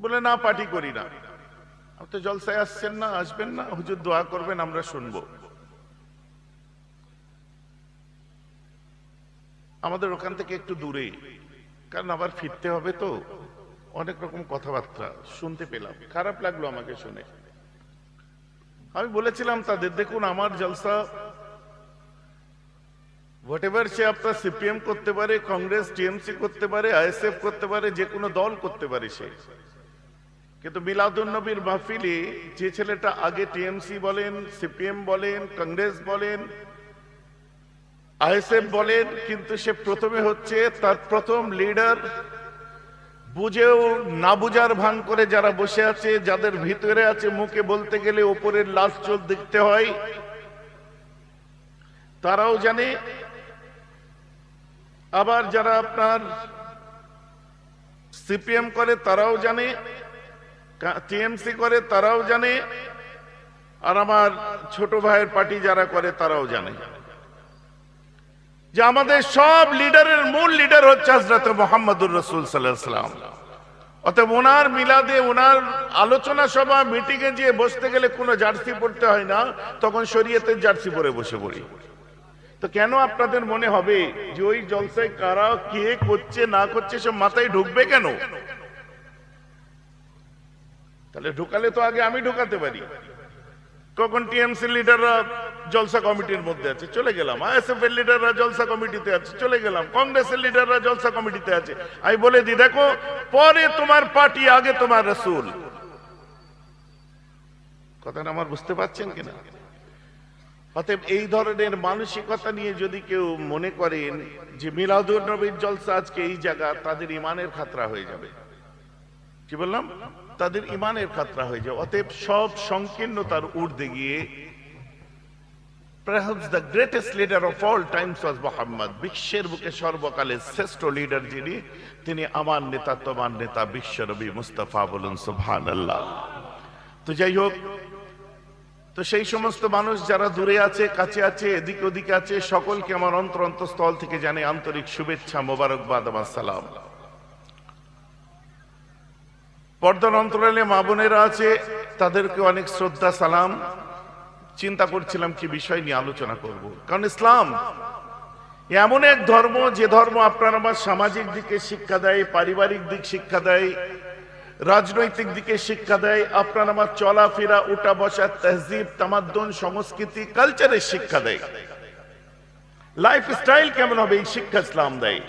বলে না, পার্টি করি না। আপনি তো জলসায় আসছেন না, আসবেন না, হুজুর দোয়া করবেন, আমরা শুনবো। আমাদের ওখান থেকে একটু দূরে, কারণ আবার ফিরতে হবে তো, অনেক রকম কথাবার্তা শুনতে পেলাম, খারাপ লাগলো আমাকে শুনে। আমি বলেছিলাম তাদের, দেখুন আমার জলসা হোয়াটএভার, সে আপনার সিপিএম করতে পারে, কংগ্রেস টিএমসি করতে পারে, আইএসএফ করতে পারে, যে কোনো দল করতে পারে সে, কিন্তু মিলাদুন নবীর মাহফিলে যে ছেলেটা আগে টিএমসি বলেন, সিপিএম বলেন, কংগ্রেস বলেন, আইএসএফ বলেন, কিন্তু সে প্রথমে হচ্ছে তার প্রথম লিডার, বুঝেও না বুঝার ভান করে যারা বসে আছে, যাদের ভিতরে আছে মুখে বলতে গেলে ওপরের লাশ চোখ দেখতে হয়, তারাও জানে। আবার যারা আপনার সিপিএম করে তারাও জানে, টিএমসি করে তারাও জানে, আর আমার ছোট ভাইয়ের পার্টি যারা করে তারাও জানে যে আমাদের সব লিডারের মূল লিডার হচ্ছে হযরত মুহাম্মদুর রাসূল সাল্লাল্লাহু আলাইহি ওয়াসাল্লাম। অতএব ওনার মিলাদে, ওনার আলোচনা সভা মিটিং এ গিয়ে বসতে গেলে কোনো জার্সি পড়তে হয় না, তখন শরীয়তের জার্সি পরে বসে পড়ি। তো কেন আপনাদের মনে হবে যে ওই জলসায় কারা কে করছে না করছে সব মাথায় ঢুকবে কেন? তাহলে ঢুকালে তো আগে আমি ঢুকাতে পারি। কখন টিএমসি লিডাররা জলসা কমিটির মধ্যে আছে, চলে গেলাম। আইএসএফ এর লিডাররা জলসা কমিটিতে আছে, চলে গেলাম। কংগ্রেসের লিডাররা জলসা কমিটিতে আছে। আমি বলে দিই, দেখো, পরে তোমার পার্টি, আগে তোমার রাসূল। কথাটা আমার বুঝতে পারছেন কিনা? অতএব এই ধরনের মানসিকতা নিয়ে যদি কেউ মনে করেন যে মিলাদুন নবীর জলসা আজকে এই জায়গা, তাদের ইমানের খাতরা হয়ে যাবে। কি বললাম? তাদের ইমানের খাতরা হয়ে যাবে। অতএব সব সংকীর্ণতার ঊর্ধ্বে গিয়ে perhaps the greatest leader of all times was Muhammad, বিশ্বের বুকে সর্বকালের শ্রেষ্ঠ লিডার যিনি, তিনি আমার নেতা, তোমার নেতা, বিশ্বনবী মুস্তাফা। বলুন সুবহানাল্লাহ। তো যাই হোক, তো সেই সমস্ত মানুষ যারা দূরে আছে, কাছে আছে, এদিকে ওদিকে আছে, সকলকে আমার অন্তরস্থল থেকে জানে আন্তরিক শুভেচ্ছা, মোবারকবাদ, আমার সালাম। পর্দার অন্তরালে মা বোনেরা আছে, তাদেরকে অনেক শ্রদ্ধা, সালাম। চিন্তা করছিলাম কি বিষয় নিয়ে আলোচনা করব, কারণ ইসলাম এমন এক ধর্ম, যে ধর্ম আপনার আমার সামাজিক দিকে শিক্ষা দেয়, পারিবারিক দিক শিক্ষা দেয়, রাজনৈতিক দিকে শিক্ষা দেয়, আপনার আমার চলাফেরা, উঠা বসা, তহজিব, তামাদ্দুন, সংস্কৃতি, কালচারের শিক্ষা দেয়। লাইফস্টাইল কেমন হবে এই শিক্ষা ইসলাম দেয়।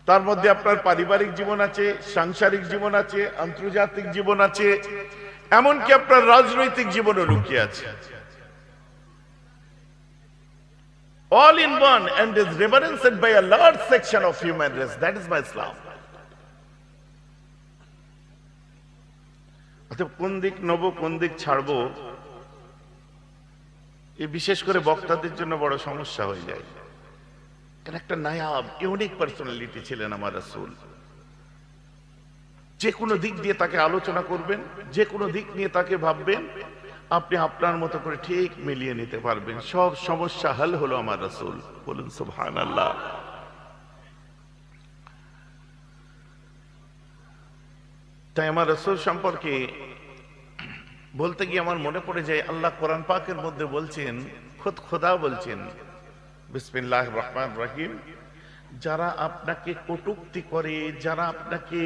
তার মধ্যে আপনার পারিবারিক জীবন আছে, সাংসারিক জীবন আছে, আন্তর্জাতিক জীবন আছে, এমনকি আপনার রাজনৈতিক জীবনও লুকিয়ে আছে। All in one, and is reverenced by a large section of human race. That is my Islam. কোন দিক নেবো, কোন দিক ছাড়বো, এই বিশেষ করে বক্তাদের জন্য বড় সমস্যা হয়ে যায়। কারণ একটা নায়াব ইউনিক পার্সোনালিটি ছিলেন আমার রাসূল। যে কোনো দিক দিয়ে তাকে আলোচনা করবেন, যে কোনো দিক নিয়ে তাকে ভাববেন, আপনি আপনার মতো করে ঠিক মিলিয়ে নিতে পারবেন। সব সমস্যা হল হলো আমার রাসূল। বলুন সুবহানাল্লাহ। তাই আমার রাসূল সম্পর্কে বলতে গিয়ে আমার মনে পড়ে যায়, আল্লাহ কোরআন পাকের মধ্যে বলছেন, খুদ খোদা বলছেন, বিসমিল্লাহির রহমানির রহিম, যারা আপনাকে কটূক্তি করে, যারা আপনাকে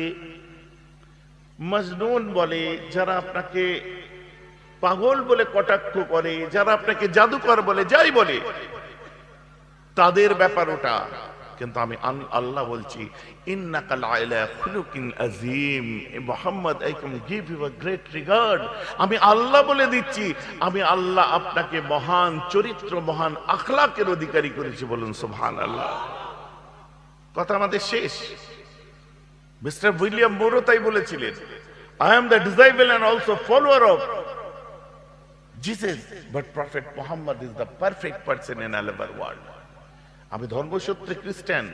মজনুন বলে, যারা আপনাকে পাগল বলে কটাক্ষ করে, যারা আপনাকে জাদুকর বলে, যাই বলে, তাদের ব্যাপার ওটা। কিন্তু আমি আল্লাহ বলছি, ইন্নাকা লাআলা খুলুকিন আযীম, Muhammad, I can give you a great regard. আমি আল্লাহ বলে দিচ্ছি, আমি আল্লাহ আপনাকে মহান চরিত্র, মহান আখলাকের অধিকারী করেছি। বলুন সুবহানাল্লাহ। কথা আমাদের শেষ। মিস্টার উইলিয়াম মোরো তাই বলেছিলেন, I am the disciple and also follower of Jesus, but Prophet Muhammad is the perfect person in all over world. আমি ধর্মসূত্রে খ্রিস্টান,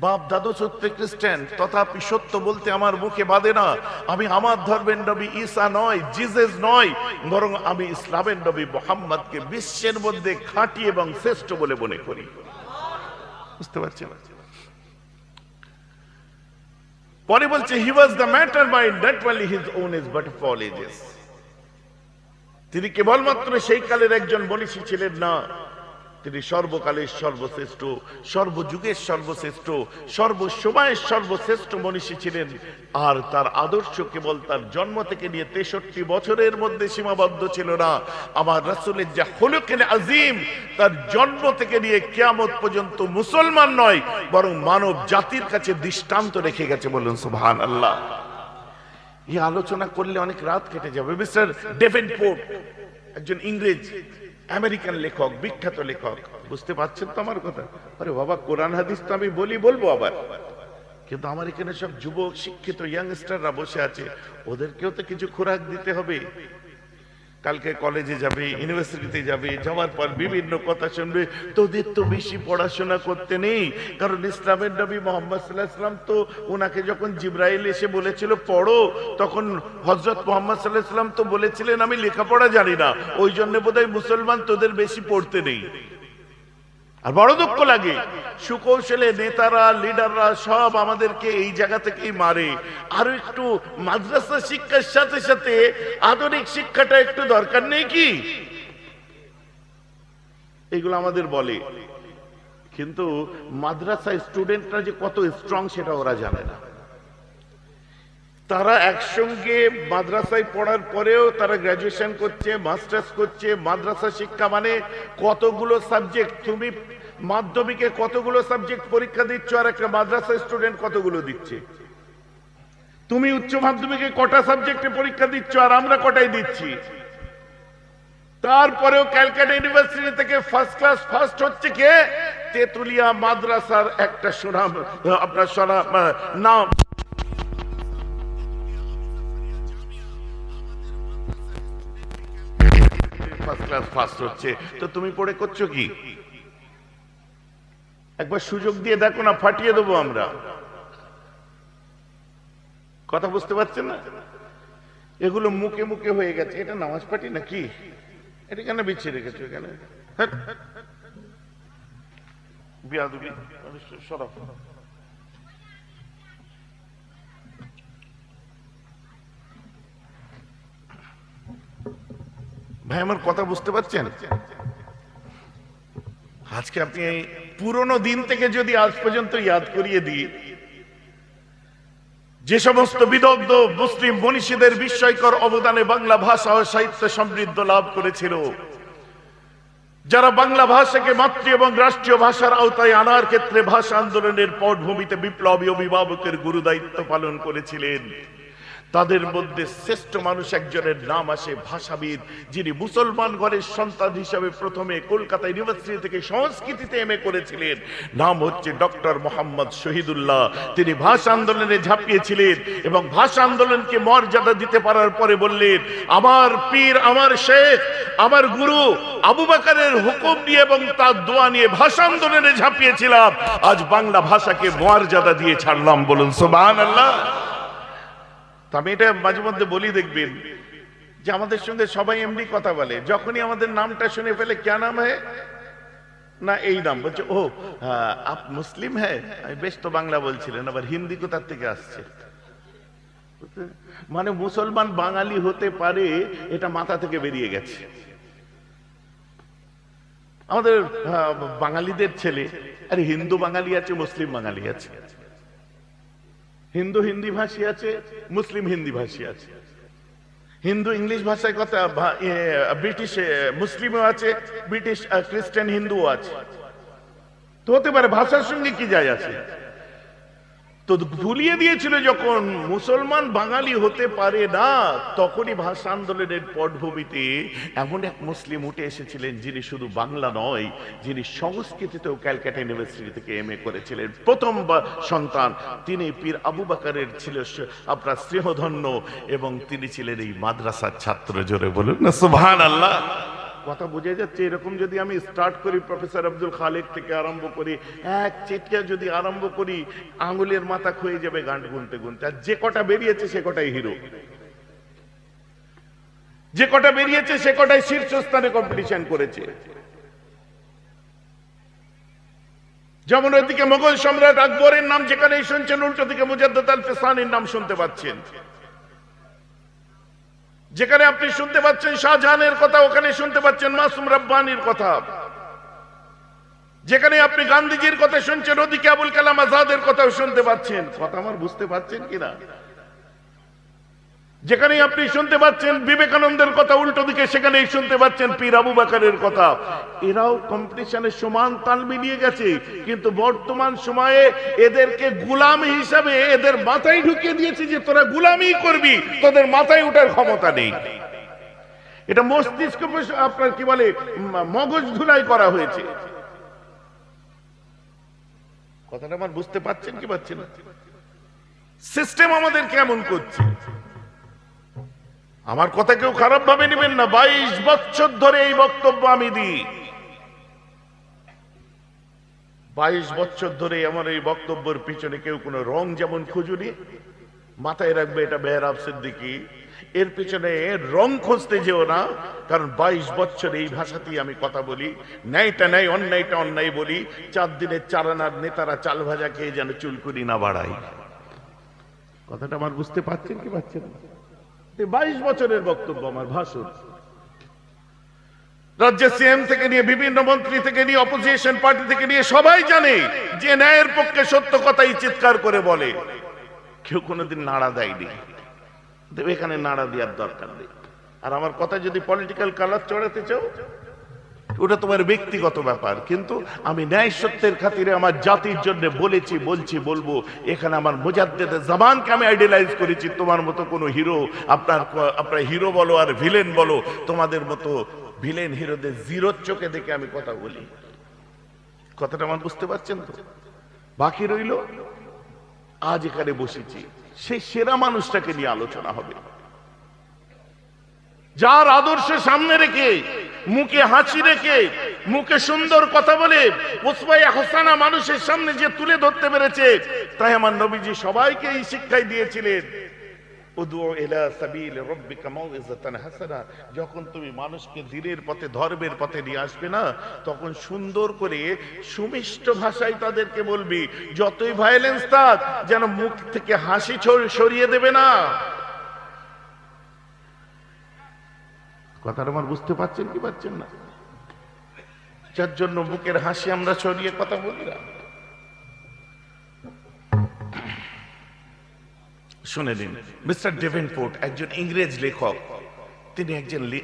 বাপ দাদু সূত্রে খ্রিস্টান, তথাপি সত্য বলতে আমার মুখে বাঁধে না। আমি আমার ধর্মের নবী ঈসা নয়, জিসাস নয়, বরং আমি ইসলামের নবী মুহাম্মদকে বিশ্বের মধ্যে খাঁটি এবং শ্রেষ্ঠ বলে মনে করি। বুঝতে পারছেন? পরে বলছে he was the matter mind that only his own age but for all ages. তিনি কেবলমাত্র সেই কালের একজন মনীষী ছিলেন না, তিনি সর্বকালের সর্বশ্রেষ্ঠ, সর্বযুগের সর্বশ্রেষ্ঠ, সর্বসময়ের সর্বশ্রেষ্ঠ মনীষী ছিলেন। আর তার আদর্শ কেবল তার জন্ম থেকে নিয়ে 63 বছরের মধ্যে সীমাবদ্ধ ছিল না। আমার রাসূলের যা খুলুকুল আযীম, তার জন্ম থেকে নিয়ে কিয়ামত পর্যন্ত মুসলমান নয় বরং মানব জাতির কাছে দৃষ্টান্ত রেখে গেছে। বলুন সুবহানাল্লাহ। এই আলোচনা করলে অনেক রাত কেটে যাবে। মিস্টার ডেভেনপোর্ট একজন ইংরেজ আমেরিকান লেখক, বিখ্যাত লেখক। বুঝতে পারছেন তো আমার কথা? আরে বাবা, কোরআন হাদিস তো আমি বলবো আবার, কিন্তু আমার এখানে সব যুবক শিক্ষিত ইয়াংস্টাররা বসে আছে, ওদেরকেও তো কিছু খোরাক দিতে হবে। কালকে কলেজে যাবে, ইউনিভার্সিটিতে যাবে, যাওয়ার পর বিভিন্ন কথা শুনবে। তোদের তো বেশি পড়াশোনা করতে নেই, কারণ ইসলামের নবী মুহাম্মদ সাল্লাল্লাহু আলাইহি ওয়াসাল্লাম তো ওনাকে যখন জিবরাইল এসে বলেছিল পড়ো, তখন হযরত মুহাম্মদ সাল্লাল্লাহু আলাইহি ওয়াসাল্লাম তো বলেছিলেন আমি লেখাপড়া জানি না, ওই জন্য বোধহয় মুসলমান তোদের বেশি পড়তে নেই। আর বড় দুঃখ লাগে, সুকৌশলে নেতারা, লিডাররা সব আমাদেরকে এই জায়গা থেকেই মারে। আরো একটু মাদ্রাসা শিক্ষার সাথে সাথে আধুনিক শিক্ষাটা একটু দরকার নেই কি? এগুলো আমাদের বলে, কিন্তু মাদ্রাসা স্টুডেন্টরা যে কত স্ট্রং সেটা ওরা জানে না। তারা একসঙ্গে মাদ্রাসায় পড়ার পরেও তারা গ্রাজুয়েশন করছে, মাস্টার্স করছে। মাদ্রাসা শিক্ষা মানে কতগুলো সাবজেক্ট, তুমি মাধ্যমিকে কতগুলো সাবজেক্ট পরীক্ষা দিচ্ছ আর একটা মাদ্রাসা স্টুডেন্ট কতগুলো দিচ্ছে। তুমি উচ্চ মাধ্যমিকে কটা সাবজেক্টে পরীক্ষা দিচ্ছ আর আমরা কটাই দিচ্ছি। তারপরেও ক্যালকাটা ইউনিভার্সিটি থেকে ফার্স্ট ক্লাস ফার্স্ট হচ্ছে কে? তেতুলিয়া মাদ্রাসার একটা সুনাম, আপনার নাম ফার্স্ট ক্লাস ফার্স্ট হচ্ছে। তো তুমি পড়ে করছো কি? একবার সুযোগ দিয়ে দেখো না, ফাটিয়ে দেবো আমরা। কথা বুঝতে পারছেন না? এগুলো মুখে মুখে হয়ে গেছে। এটা নামাজ পাটি নাকি? এটা কেন বিছিয়ে রেখেছো এখানে? বিয়াদবি, সরব। ভাই আমার কথা বুঝতে পারছেন? আজকে আপনি পুরনো দিন থেকে যদি আজ পর্যন্ত ইয়াদ করিয়ে দিই, যে সমস্ত বিদগ্ধ মুসলিম মনীষীদের বিস্ময়কর অবদানে বাংলা ভাষা ও সাহিত্য সমৃদ্ধ লাভ করেছিল, যারা বাংলা ভাষাকে মাতৃ এবং রাষ্ট্রীয় ভাষার আওতায় আনার ক্ষেত্রে ভাষা আন্দোলনের পটভূমিতে বিপ্লবী অভিভাবকের গুরুদায়িত্ব পালন করেছিলেন, তাদের মধ্যে শ্রেষ্ঠ মানুষ একজনের নাম আসে, ভাষাবিদ, যিনি মুসলমান ঘরের সন্তান হিসাবে প্রথমে কলকাতা ইউনিভার্সিটি থেকে সংস্কৃতিতে এমএ করেছিলেন। নাম হচ্ছে ডক্টর মোহাম্মদ শহীদুল্লাহ। তিনি ভাষা আন্দোলনে ঝাঁপিয়েছিলেন এবং ভাষা আন্দোলনকে মর্যাদা দিতে পারার পরে বললেন, আমার পীর, আমার শেখ, আমার গুরু আবু বকরের হুকুম নিয়ে এবং তার দোয়া নিয়ে ভাষা আন্দোলনে ঝাঁপিয়েছিলাম, আজ বাংলা ভাষাকে মর্যাদা দিয়ে ছাড়লাম। বলুন সুবহানাল্লাহ। আমি এটা মাঝে মধ্যে বলি, দেখবেন যে আমাদের সঙ্গে সবাই এমনি কথা বলে, যখনই আমাদের নামটা শুনে ফেলে ক্যা নাম হ্যায় না এই নাম, বলছে ও আপ মুসলিম হ্যায়। বেশ তো বাংলা বলছিলেন, আবার হিন্দি কোথার থেকে আসছে? মানে মুসলমান বাঙালি হতে পারে এটা মাথা থেকে বেরিয়ে গেছে। আমাদের বাঙালিদের ছেলে, আরে হিন্দু বাঙালি আছে, মুসলিম বাঙালি আছে, হিন্দু হিন্দি ভাষী আছে, মুসলিম হিন্দি ভাষী আছে, হিন্দু ইংলিশ ভাষায় কথা, ব্রিটিশ মুসলিমও আছে, ব্রিটিশ খ্রিস্টান হিন্দুও আছে। তো হতে পারে, ভাষার সঙ্গে কি যায় আছে? তো ভুলিয়ে দিয়েছিল যখন মুসলমান বাঙালি হতে পারে না, তখনই ভাষা আন্দোলনের পটভূমিতে এমন এক মুসলিম উঠে এসেছিলেন, যিনি শুধু বাংলা নয়, যিনি সংস্কৃতিতেও ক্যালকাটা ইউনিভার্সিটি থেকে এমএ করেছিলেন, প্রথম সন্তান। তিনি পীর আবু বকরের ছিল আপনার স্নেহধন্য, এবং তিনি ছিলেন এই মাদ্রাসার ছাত্র। জোরে বলুন না সুবহানাল্লাহ। কথা বোঝা যাচ্ছে? এরকম যদি আমি স্টার্ট করি, প্রফেসর আব্দুল খালেক থেকে আরম্ভ করি, এক চিটকা যদি আরম্ভ করি, আঙ্গুলের মাথা ক্ষয়ে যাবে গান গুনতে গুনতে। আর যে কটা বেরিয়েছে সে কটাই হিরো, যে কটা বেরিয়েছে সে কটাই শীর্ষস্থানে কম্পিটিশন করেছে। যেমন ওইদিকে মোগল সম্রাট আকবরের নাম যেখানেই শুনছেন, উল্টো দিকে মুজাদ্দেদ আল ফিসানির নাম শুনতে পাচ্ছেন। যেখানে আপনি শুনতে পাচ্ছেন শাহজাহানের কথা, ওখানে শুনতে পাচ্ছেন মাসুম রাব্বানির কথা। যেখানে আপনি গান্ধীজির কথা শুনছেন, ওদিকে আবুল কালাম আজাদের কথাও শুনতে পাচ্ছেন। কথা আমার বুঝতে পাচ্ছেন কিনা? যেখানে আপনি শুনতে পাচ্ছেন বিবেকানন্দের কথা, উল্টো দিকে সেখানেই শুনতে পাচ্ছেন পীর আবু বকরের কথা। এরাও কম্পিটিশনের সমান তাল মিলিয়ে গেছে, কিন্তু বর্তমান সময়ে এদেরকে গোলামি হিসাবে এদের মাথায় ঢুকিয়ে দিয়েছে যে তোরা গোলামি করবি, তোদের মাথায় ওঠার ক্ষমতা নেই। এটা মস্তিষ্ক আপনার কি বলে মগজ ধুলাই করা হয়েছে। কথাটা আমার বুঝতে পাচ্ছেন কি পাচ্ছেন না? সিস্টেম আমাদের কেমন করছে। আমার কথা কেউ খারাপ ভাবে নেবেন না। 22 বছর ধরে এই বক্তব্য আমি দিই। 22 বছর ধরে আমার এই বক্তব্যের পিছনে কেউ কোনো রং যেমন খুঁজুনি, মাথায় রাখবে এটা মেহরাব সিদ্দিকী, এর পিছনে রং খুঁজতে যেও না। কারণ 22 বছর এই ভাষাতেই আমি কথা বলি। ন্যায়টা ন্যায়, অন্যায়টা অন্যায় বলি। 4 দিনের চারানার নেতারা চাল ভাজা খেয়ে যেন চুলকুনি না বাড়ায়। কথাটা আমার বুঝতে পারছেন কি পাচ্ছেন না? 22 বছরের বক্তব্য, আমার ভাষণ। রাজ্যের সিএম থেকে নিয়ে বিভিন্ন মন্ত্রী থেকে নিয়ে অপোজিশন পার্টি থেকে নিয়ে সবাই জানে যে ন্যায়ের পক্ষে সত্য কথাই চিৎকার করে বলে। কেউ কোনোদিন নাড়া দেয়নি, এখানে নাড়া দেওয়ার দরকার নেই। আর আমার কথা যদি পলিটিক্যাল কালার চড়াতে চাও, ওটা তোমার ব্যক্তিগত ব্যাপার। কিন্তু আমি ন্যায় সত্যের খাতিরে আমার জাতির জন্য বলেছি, বলছি, বলবো। এখানে আমার মুজাদ্দেদ জামানকে আমি আইডিয়ালাইজ করেছি। তোমার মতো কোনো হিরো, আপনার হিরো বলো আর ভিলেন বলো, তোমাদের মতো ভিলেন হিরোদের জিরোর চোখে দেখে আমি কথা বলি। কথাটা আমার বুঝতে পারছেন তো? বাকি রইল আজ এখানে বসেছি, সেই সেরা মানুষটাকে নিয়ে আলোচনা হবে, যার আদর্শ সামনে রেখে, মুখে হাসি রেখে, মুখে সুন্দর কথা বলে উসওয়ায়ে হাসানা মানুষের সামনে যে তুলে ধরতে পেরেছে। তাই আমার নবীজি সবাইকে এই শিক্ষাই দিয়েছিলেন, উদউ ইলা সাবিল রাব্বিকা মাউইযাতান হাসানা। যখন তুমি মানুষকে দ্বীনের পথে, ধর্মের পথে নিয়ে আসবে না, তখন সুন্দর করে সুমিষ্ট ভাষায় তাদেরকে বলবি। যতই ভায়োলেন্স থাক, যেন মুখ থেকে হাসি সরিয়ে দেবে না। কথাটা আমার বুঝতে পারছেন কি পাচ্ছেন না? যার জন্য বুকের হাসি আমরা সরিয়ে কথা বলি না। শুনে নিন, মিস্টার ডেভেনপোর্ট একজন ইংরেজ লেখক, তিনি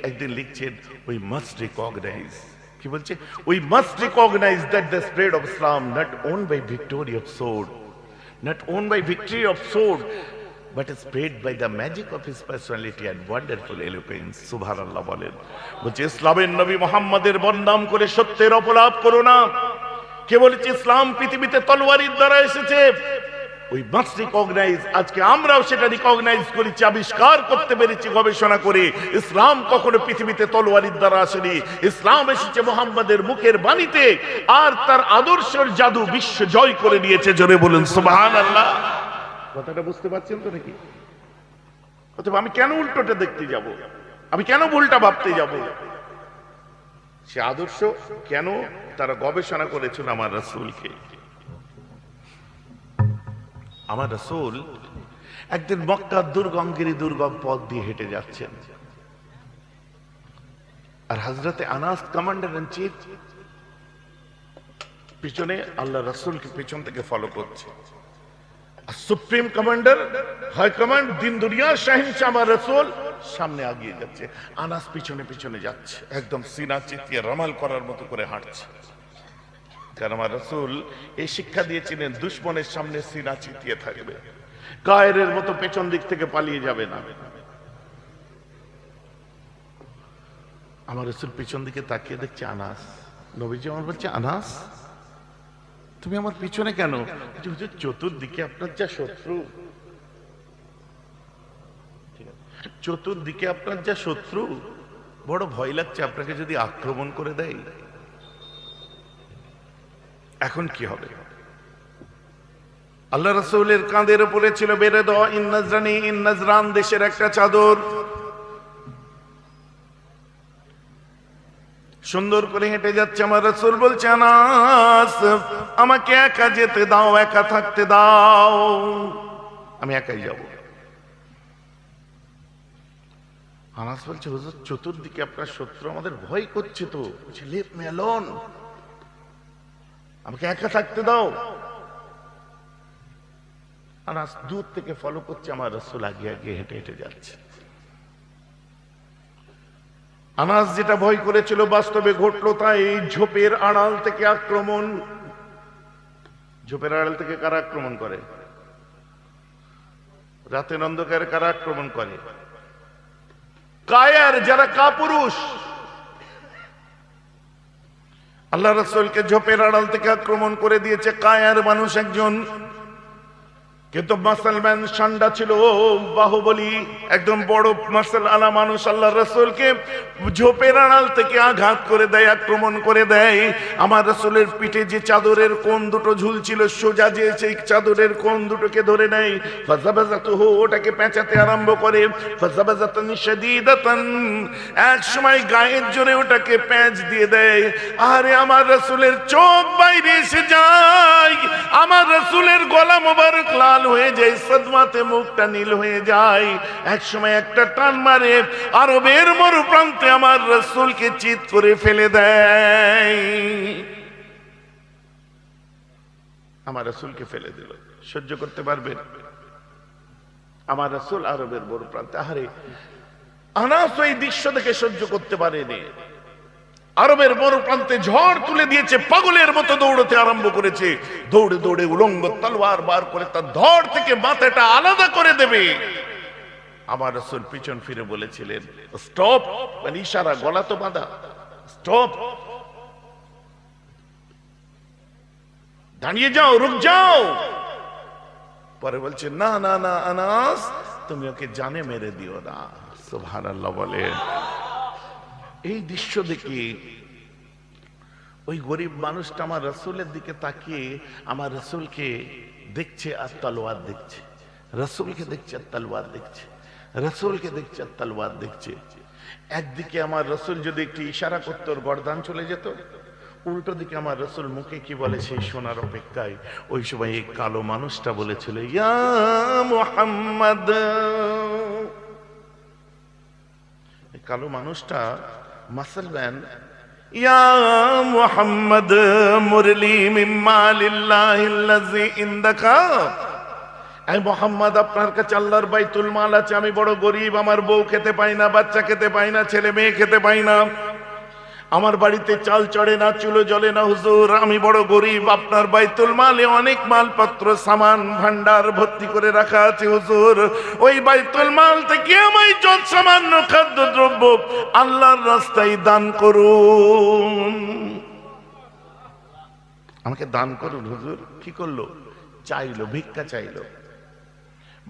একদিন লিখছেন, উই মাস্ট রিকগনাইজ, কি বলছে, we must recognise that the spread of Islam not own by victory of sword, not owned by victory of sword, but spread by the magic of his personality and wonderful eloquence. Subhanallah বলেন। বলছে ইসলামের নবী মুহাম্মাদের বদনাম করে সত্যের অপলাপ করো না। কে বলেছে ইসলাম পৃথিবীতে তলোয়ারের দ্বারা এসেছে? ওই মাস্ট রিকগনাইজ। আজকে আমরাও সেটা রিকগনাইজ করেছি, আবিষ্কার করতে পেরেছি গবেষণা করে। ইসলাম কখনো পৃথিবীতে তলোয়ারের দ্বারা আসেনি। ইসলাম এসেছে মুহাম্মাদের মুখের বাণীতে, আর তার আদর্শের জাদু বিশ্ব জয় করে নিয়েছে। জোরে বলুন সুবহানাল্লাহ। কথাটা বুঝতে পারছেন তো নাকি? অথবা আমি কেন উল্টোটা দেখতে যাব? আমি কেন ভুলটা ভাবতে যাব? সে আদর্শ কেন তারা গবেষণা করেছেন আমার রাসূলকে। আমার রাসূল একদিন মক্কার দুর্গমগিরি দুর্গম পথ দিয়ে হেঁটে যাচ্ছেন, আর হযরতে আনাস কমান্ডার ইন চিফ পিছনে আল্লাহ রাসূলকে পিছন থেকে ফলো করছে। আর সুপ্রিম কমান্ডার, হাই কমান্ড, দিন দুনিয়ার শাহিনশাহ আমার রাসূল সামনে এগিয়ে যাচ্ছে, আনাস পিছনে পিছনে যাচ্ছে, একদম সিনা চিতিয়ে রামাল করার মতো করে হাঁটছে। কারণ আমার রাসূল এই শিক্ষা দিয়েছিলেন, দুশমনের সামনে সিনা চিতিয়ে থাকবে, কায়েরের মতো পেছন দিক থেকে পালিয়ে যাবে না। আমার রাসূল পিছন দিকে তাকিয়ে দেখছে আনাস। নবীজি আমার বলছে, আনাস তুমি আমার পিছনে কেন? হুজুর চতুর্দিকে আপনার যা শত্রু, চতুর্দিকে আপনার যা শত্রু, বড় ভয় লাগছে আপনাকে যদি আক্রমণ করে দেয়, এখন কি হবে? আল্লাহ রাসূলের কাঁধের উপরে ছিল বেড়ে দেওয়া ইন-নাজরান দেশের একটা চাদর। সুন্দর করে হেঁটে যাচ্ছে, আমার রাসূল বলছে আনাস আমাকে একা যেতে দাও, একা থাকতে দাও, আমি একাই যাব। আনাস বলছে হুজুর চতুর্দিকে আপনার শত্রু, আমাদের ভয় করছে তো, লিভ মি অ্যালোন, আমাকে একা থাকতে দাও। আনাস দূর থেকে ফলো করছে, আমার রাসূল আগে আগে হেঁটে হেঁটে যাচ্ছে। আনাস যেটা ভয় করেছিল বাস্তবে ঘটলো তাই। ঝোপের আড়াল থেকে আক্রমণ। ঝোপের আড়াল থেকে কারা আক্রমণ করে? রাতের অন্ধকারে কারা আক্রমণ করে? কায়ার, যারা কাপুরুষ। আল্লাহ রাসূলকে ঝোপের আড়াল থেকে আক্রমণ করে দিয়েছে কায়ার মানুষ একজন। কিন্তু মুসলমান সান্ডা ছিল, বাহুবলী, একদম বড় মার্শাল আলা মানুষ। আল্লাহ রাসূলকে ঝোপের আড়াল থেকে আঘাত করে দেয়, আক্রমণ করে দেয়। আমার রাসূলের পিঠে যে চাদরের কোণ দুটো ঝুলছিল, সোজা যে সেই চাদরের কোণ দুটোকে ধরে নেয়, ফাযাবাযাতুহু, ওটাকে পেঁচাতে আরম্ভ করে। ফাযাবাযাতান শাদীদাতান, এক সময় গায়ের জোরে ওটাকে প্যাঁচ দিয়ে দেয়। আরে আমার রাসূলের চোখ বাইরে এসে যায়, আমার রাসূলের গলা মোবারক লাল হয়ে যায়, সদমাতে মুখটা নীল হয়ে যায়। এক সময় একটা টান মারে, আরবের মরু প্রান্তে আমার রাসূলকে চিৎ করে ফেলে দেয়। আমার রাসূলকে ফেলে দিল, সহ্য করতে পারবেন? আমার রাসূল আরবের মরু প্রান্তে। আরে আনাস এই দৃশ্য দেখে সহ্য করতে পারেনি। আরবের মরু প্রান্তে ঝড় তুলে দিয়েছে, পাগলের মতো দৌড়তে আরম্ভ করেছে। দৌড়ে দৌড়ে উলঙ্গ তলোয়ার বার করে তার ধড় থেকে মাথাটা আলাদা করে দেবে। আমার রাসূল পিছন ফিরে বলেছিলেন স্টপ, মানে ইশারা, গলা তো বাঁধা, স্টপ, দাঁড়িয়ে যাও, রুক যাও। পরে বলছে না না না আনাস, তুমি ওকে জানে মেরে দিও না। সুবহানাল্লাহ বলেন। এই দৃশ্য দেখে ওই গরিব মানুষটা আমার রাসূলের দিকে তাকিয়ে আমার রাসূলকে দেখছে আর তলোয়ার দেখছে, রাসূলকে দেখছে আর তলোয়ার দেখছে, রাসূলকে দেখছে আর তলোয়ার দেখছে। একদিকে আমার রাসূল যদি একটু ইশারা করতো ওর গর্দান চলে যেত, উল্টো দিকে আমার রাসূল মুখে কি বলে সেই শোনার অপেক্ষায় ওই সময় এই কালো মানুষটা বলেছিল ইয়া মুহাম্মদ। এই কালো মানুষটা মুসলমান, ইয়া মুহাম্মদ মুরলি মিম্মা লিল্লাহিল্লাযী ইনদাকা, এই মুহাম্মদ আপনার কাছে আল্লাহর বাইতুল মাল আছে, আমি বড় গরিব, আমার বউ খেতে পাই না, বাচ্চা খেতে পাই না, ছেলে মেয়ে খেতে পাই না, আমার বাড়িতে চাল চড়ে না, চুলো জ্বলে না হুজুর, আমি বড় গরিব, আপনার বাইতুল মালে অনেক মালপত্র সামান ভান্ডার ভর্তি করে রাখা আছে হুজুর, ওই বাইতুল মাল থেকে আমায় যত সামান্য খাদ্য দ্রব্য আল্লাহর রাস্তায় দান করুন, আমাকে দান করুন হুজুর। কি করলো? চাইলো, ভিক্ষা চাইলো,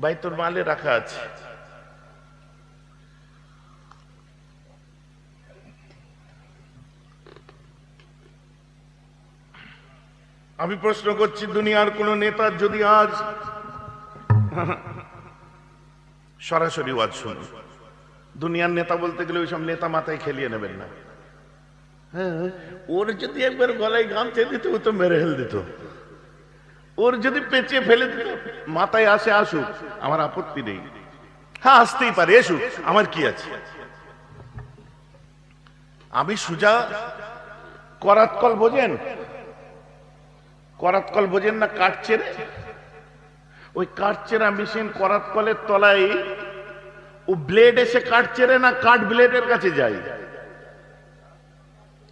বাইতুল মালে রাখা আছে। আমি প্রশ্ন করছি, দুনিয়ার কোন নেতার যদি আজ সরাসরি ওয়াজ শুনুন, দুনিয়ার নেতা বলতে গেলে ওইসব নেতা মাথায় খেলিয়ে নেবেন না। হ্যাঁ, ওর যদি একবার গলায় গামছা দিত ও তো মেরে ফেল দিত, ওর যদি পেঁচিয়ে ফেলে দিত, মাথায় আসে আসুক, আমার আপত্তি নেই, হ্যাঁ আসতেই পারে, এসুক, আমার কি আছে। আমি সুজা করাতকল বোঝেন? করাতকল বোঝেন না? কাঠচেরা, ওই কাঠচেরা মেশিন করাতকলের তলায় ও ব্লেড এসে কাঠ চেরে না, কাঠ ব্লেডের কাছে যায়।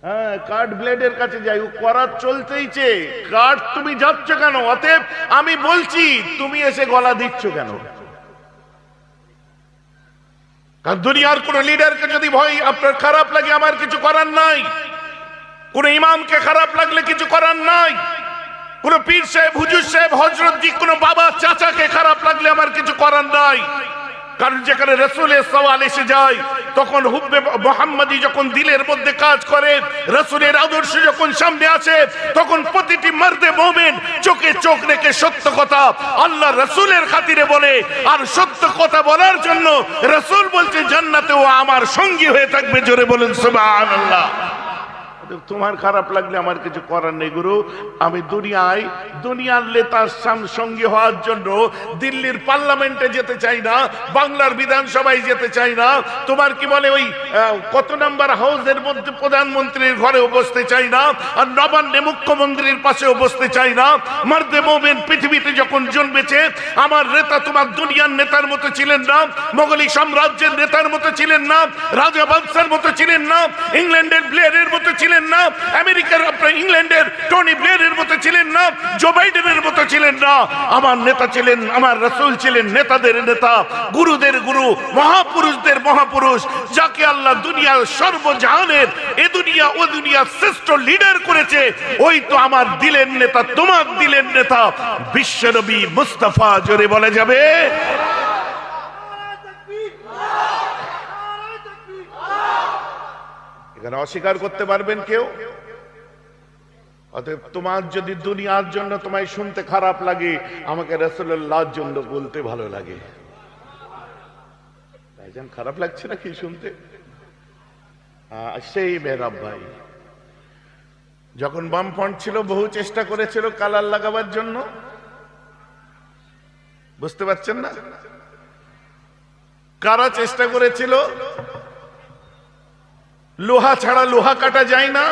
হ্যাঁ, কাঠ ব্লেডের কাছে যাই, ও করাত চলতেইছে, কাঠ তুমি যাচ্ছ কেন? অতএব আমি বলছি তুমি এসে গলা দিচ্ছ কেন? কারণ দুনিয়ার কোন লিডারকে যদি ভয় আপনার খারাপ লাগে, আমার কিছু করার নাই। কোন ইমামকে খারাপ লাগলে কিছু করার নাই। কোন পীর সাহেব, হুজুর সাহেব, হযরত জি, কোন বাবা চাচাকে খারাপ লাগলে আমার কিছু করার নাই। কারণ যেখানে রাসূলের সওয়াল এসে যায়, তখন হুব্বে মুহাম্মাদি যখন দিলের মধ্যে কাজ করে, রাসূলের আদর্শ যখন সামনে আসে, তখন প্রতিটি মর্দে মুমিন চোখে চোখ রেখে সত্য কথা আল্লাহ রাসূলের খাতিরে বলে। আর সত্য কথা বলার জন্য রাসূল বলছে জান্নাতেও আমার সঙ্গী হয়ে থাকবে। জোরে বলেন সুবহানাল্লাহ। তোমার খারাপ লাগলে আমার কিছু করার নেই গুরু। আমি দুনিয়ার নেতার সঙ্গে হওয়ার জন্য দিল্লির পার্লামেন্টে যেতে চাই না, বাংলার বিধানসভায় যেতে চাই না, তোমার কি বলে ওই কত নাম্বার হাউসের মধ্যে প্রধানমন্ত্রীর ঘরেও বসতে চাই না, আর নবান্নে মুখ্যমন্ত্রীর পাশেও বসতে চাই না। মর্দে মোমেন পৃথিবীতে যখন জন্মেছে আমার নেতা তোমার দুনিয়ার নেতার মতো ছিলেন না, মোগলী সাম্রাজ্যের নেতার মতো ছিলেন না, রাজা বাদশার মতো ছিলেন না, ইংল্যান্ডের ব্লেয়ারের মতো ছিলেন না, আমেরিকার ইংল্যান্ডের টনি ব্লেয়ারের মতো ছিলেন না, জো বাইডেনের মতো ছিলেন না। আমার নেতা ছিলেন, আমার রাসূল ছিলেন নেতাদের নেতা, গুরুদের গুরু, মহাপুরুষদের মহাপুরুষ, যাকে আল্লাহ দুনিয়ার সর্বজাহানের এ দুনিয়া ও দুনিয়ার শ্রেষ্ঠ লিডার করেছে। ওই তো আমার দিলের নেতা, তোমার দিলের নেতা বিশ্বনবী মুস্তাফা। জোরে বলা যাবে? এখানে অস্বীকার করতে পারবেন কেউ? অতএব তোমার যদি দুনিয়ার জন্য তোমায় শুনতে খারাপ লাগে, আমাকে রাসূলুল্লাহর জন্য বলতে ভালো লাগে। ভাইজান খারাপ লাগছে না কি শুনতে? সেই মেহরাব ভাই যখন বামফ্রন্ট ছিল বহু চেষ্টা করেছিল কালার লাগাবার জন্য, বুঝতে পারছেন না? কারা চেষ্টা করেছিল? লোহা ছাড়া লোহা কাটা যায় না।